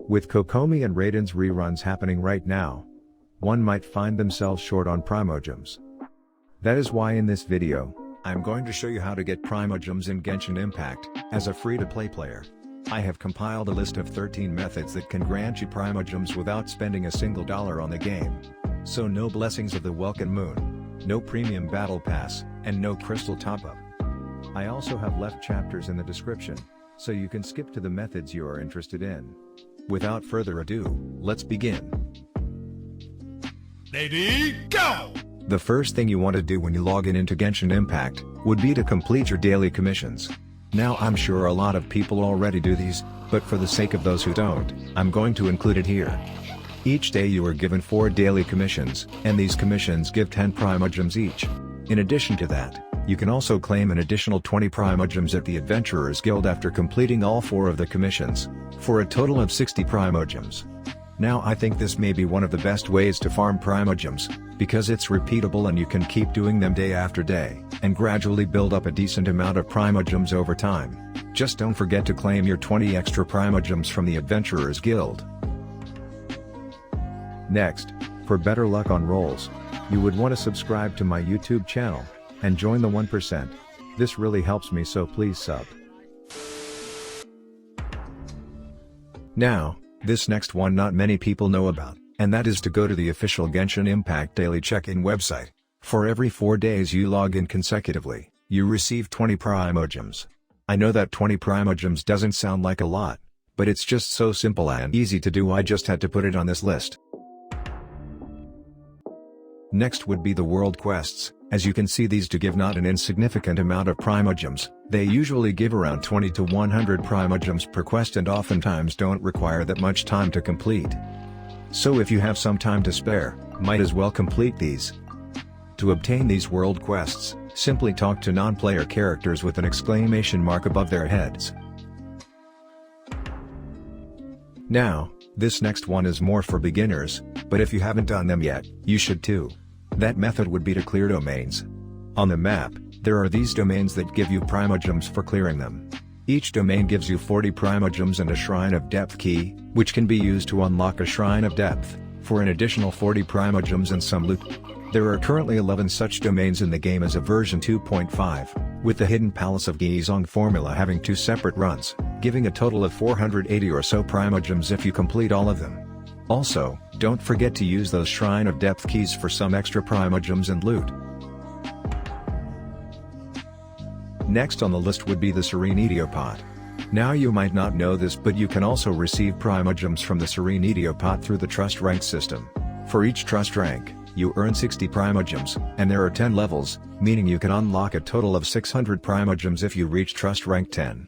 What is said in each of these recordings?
With Kokomi and Raiden's reruns happening right now, one might find themselves short on Primogems. That is why in this video, I'm going to show you how to get Primogems in Genshin Impact, as a free-to-play player. I have compiled a list of 13 methods that can grant you Primogems without spending a single dollar on the game. So no blessings of the Welkin Moon, no premium battle pass, and no crystal top-up. I also have left chapters in the description, so you can skip to the methods you are interested in. Without further ado, let's begin. Ready, go! The first thing you want to do when you log into Genshin Impact, would be to complete your daily commissions. Now I'm sure a lot of people already do these, but for the sake of those who don't, I'm going to include it here. Each day you are given 4 daily commissions, and these commissions give 10 Primogems each. In addition to that, you can also claim an additional 20 Primogems at the Adventurers Guild after completing all 4 of the commissions, for a total of 60 Primogems. Now I think this may be one of the best ways to farm Primogems, because it's repeatable and you can keep doing them day after day, and gradually build up a decent amount of Primogems over time. Just don't forget to claim your 20 extra Primogems from the Adventurers Guild. Next, for better luck on rolls, you would want to subscribe to my YouTube channel, and join the 1%. This really helps me, so please sub. Now, this next one not many people know about, and that is to go to the official Genshin Impact daily check-in website. For every 4 days you log in consecutively, you receive 20 Primogems. I know that 20 Primogems doesn't sound like a lot, but it's just so simple and easy to do. I just had to put it on this list. Next would be the world quests. As you can see, these do give not an insignificant amount of Primogems. They usually give around 20 to 100 Primogems per quest and oftentimes don't require that much time to complete. So if you have some time to spare, might as well complete these. To obtain these world quests, simply talk to non-player characters with an exclamation mark above their heads. Now, this next one is more for beginners, but if you haven't done them yet, you should too. That method would be to clear domains. On the map, there are these domains that give you Primogems for clearing them. Each domain gives you 40 Primogems and a Shrine of Depth key, which can be used to unlock a Shrine of Depth, for an additional 40 Primogems and some loot. There are currently 11 such domains in the game as of version 2.5, with the Hidden Palace of Gizong formula having 2 separate runs, giving a total of 480 or so Primogems if you complete all of them. Also, don't forget to use those Shrine of Depth keys for some extra Primogems and loot. Next on the list would be the Serene pot. Now you might not know this, but you can also receive Primogems from the Serene pot through the Trust Rank system. For each Trust Rank, you earn 60 Primogems, and there are 10 levels, meaning you can unlock a total of 600 Primogems if you reach Trust Rank 10.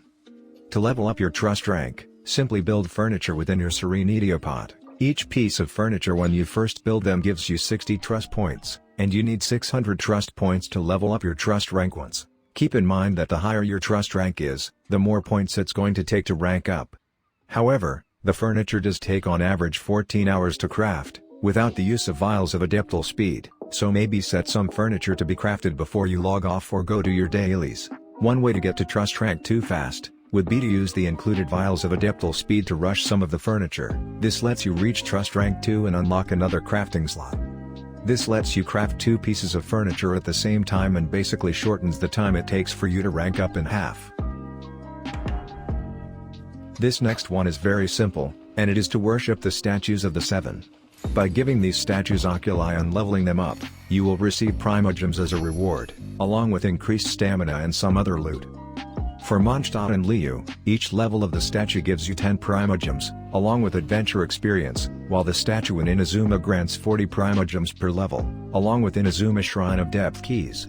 To level up your Trust Rank, simply build furniture within your Serene pot. Each piece of furniture when you first build them gives you 60 trust points, and you need 600 trust points to level up your trust rank once. Keep in mind that the higher your trust rank is, the more points it's going to take to rank up. However, the furniture does take on average 14 hours to craft, without the use of vials of adeptal speed, so maybe set some furniture to be crafted before you log off or go to your dailies. One way to get to trust rank 2 fast, would be to use the included vials of adeptal speed to rush some of the furniture. This lets you reach trust rank 2 and unlock another crafting slot. This lets you craft 2 pieces of furniture at the same time and basically shortens the time it takes for you to rank up in half. This next one is very simple, and it is to worship the statues of the 7. By giving these statues oculi and leveling them up, you will receive Primogems as a reward, along with increased stamina and some other loot. For Mondstadt and Liu, each level of the statue gives you 10 Primogems, along with adventure experience, while the statue in Inazuma grants 40 Primogems per level, along with Inazuma Shrine of Depth keys.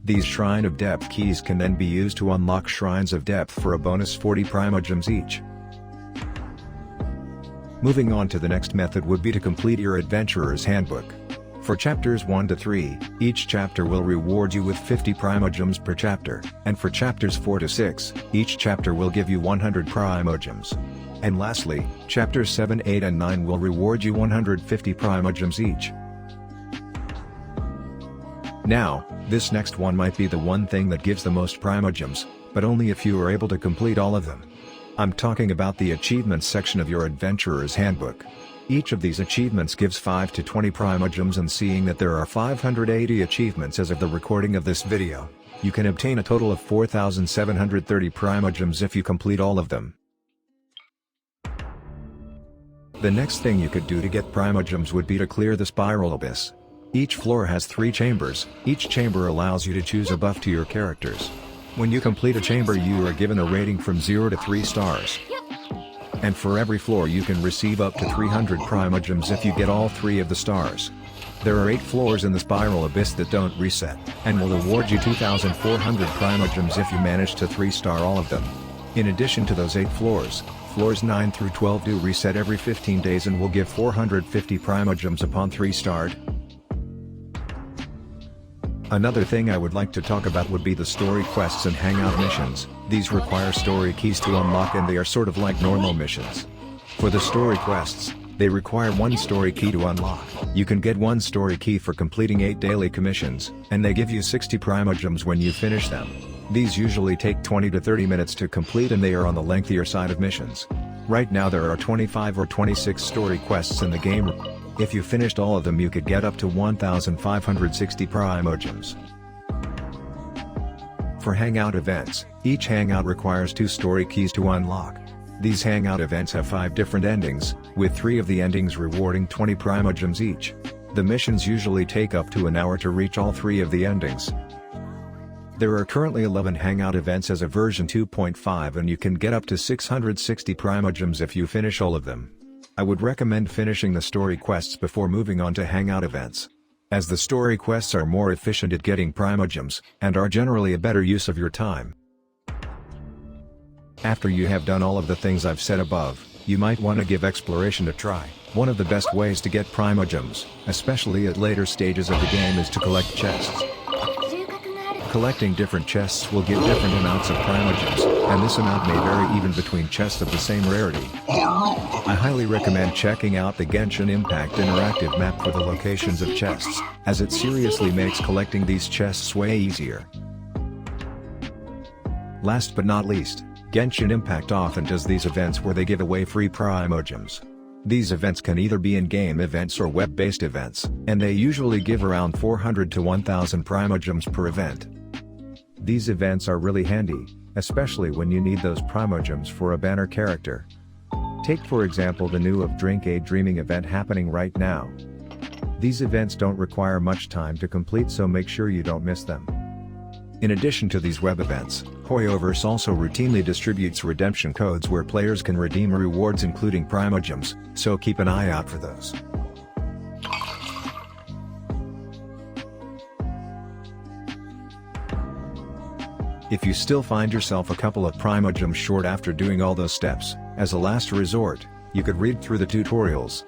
These Shrine of Depth keys can then be used to unlock Shrines of Depth for a bonus 40 Primogems each. Moving on to the next method would be to complete your Adventurer's Handbook. For chapters 1 to 3, each chapter will reward you with 50 Primogems per chapter, and for chapters 4 to 6, each chapter will give you 100 Primogems. And lastly, chapters 7, 8 and 9 will reward you 150 Primogems each. Now, this next one might be the one thing that gives the most Primogems, but only if you are able to complete all of them. I'm talking about the achievements section of your Adventurer's Handbook. Each of these achievements gives 5 to 20 Primogems, and seeing that there are 580 achievements as of the recording of this video, you can obtain a total of 4,730 Primogems if you complete all of them. The next thing you could do to get Primogems would be to clear the Spiral Abyss. Each floor has 3 chambers, each chamber allows you to choose a buff to your characters. When you complete a chamber you are given a rating from 0 to 3 stars. And for every floor you can receive up to 300 Primogems if you get all 3 of the stars. There are 8 floors in the Spiral Abyss that don't reset, and will award you 2,400 Primogems if you manage to 3-star all of them. In addition to those 8 floors, floors 9 through 12 do reset every 15 days and will give 450 Primogems upon 3-starred. Another thing I would like to talk about would be the story quests and hangout missions. These require story keys to unlock, and they are sort of like normal missions. For the story quests, they require 1 story key to unlock. You can get 1 story key for completing 8 daily commissions, and they give you 60 Primogems when you finish them. These usually take 20 to 30 minutes to complete, and they are on the lengthier side of missions. Right now there are 25 or 26 story quests in the game. If you finished all of them you could get up to 1,560 Primogems. For hangout events, each hangout requires 2 story keys to unlock. These hangout events have 5 different endings, with 3 of the endings rewarding 20 Primogems each. The missions usually take up to an hour to reach all 3 of the endings. There are currently 11 hangout events as of version 2.5, and you can get up to 660 Primogems if you finish all of them. I would recommend finishing the story quests before moving on to hangout events, as the story quests are more efficient at getting Primogems, and are generally a better use of your time. After you have done all of the things I've said above, you might want to give exploration a try. One of the best ways to get Primogems, especially at later stages of the game, is to collect chests. Collecting different chests will give different amounts of Primogems, and this amount may vary even between chests of the same rarity. I highly recommend checking out the Genshin Impact interactive map for the locations of chests, as it seriously makes collecting these chests way easier. Last but not least, Genshin Impact often does these events where they give away free Primogems. These events can either be in-game events or web-based events, and they usually give around 400 to 1,000 Primogems per event. These events are really handy, especially when you need those Primogems for a banner character. Take for example the new of Drink a Dreaming event happening right now. These events don't require much time to complete, so make sure you don't miss them. In addition to these web events, Hoyoverse also routinely distributes redemption codes where players can redeem rewards including Primogems, so keep an eye out for those. If you still find yourself a couple of Primogems short after doing all those steps, as a last resort, you could read through the tutorials.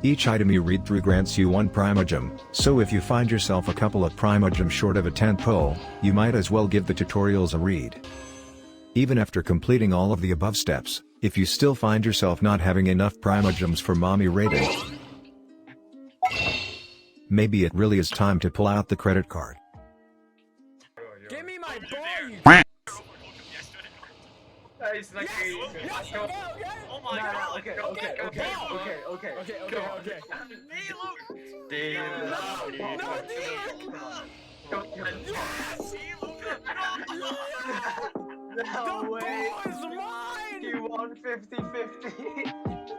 Each item you read through grants you 1 Primogem, so if you find yourself a couple of Primogems short of a 10th pull, you might as well give the tutorials a read. Even after completing all of the above steps, if you still find yourself not having enough Primogems for mommy rating, maybe it really is time to pull out the credit card. Give me my ball, you It's like yes, go. okay. Oh my god. Okay. Okay. No way. The ball is mine! You won 50-50.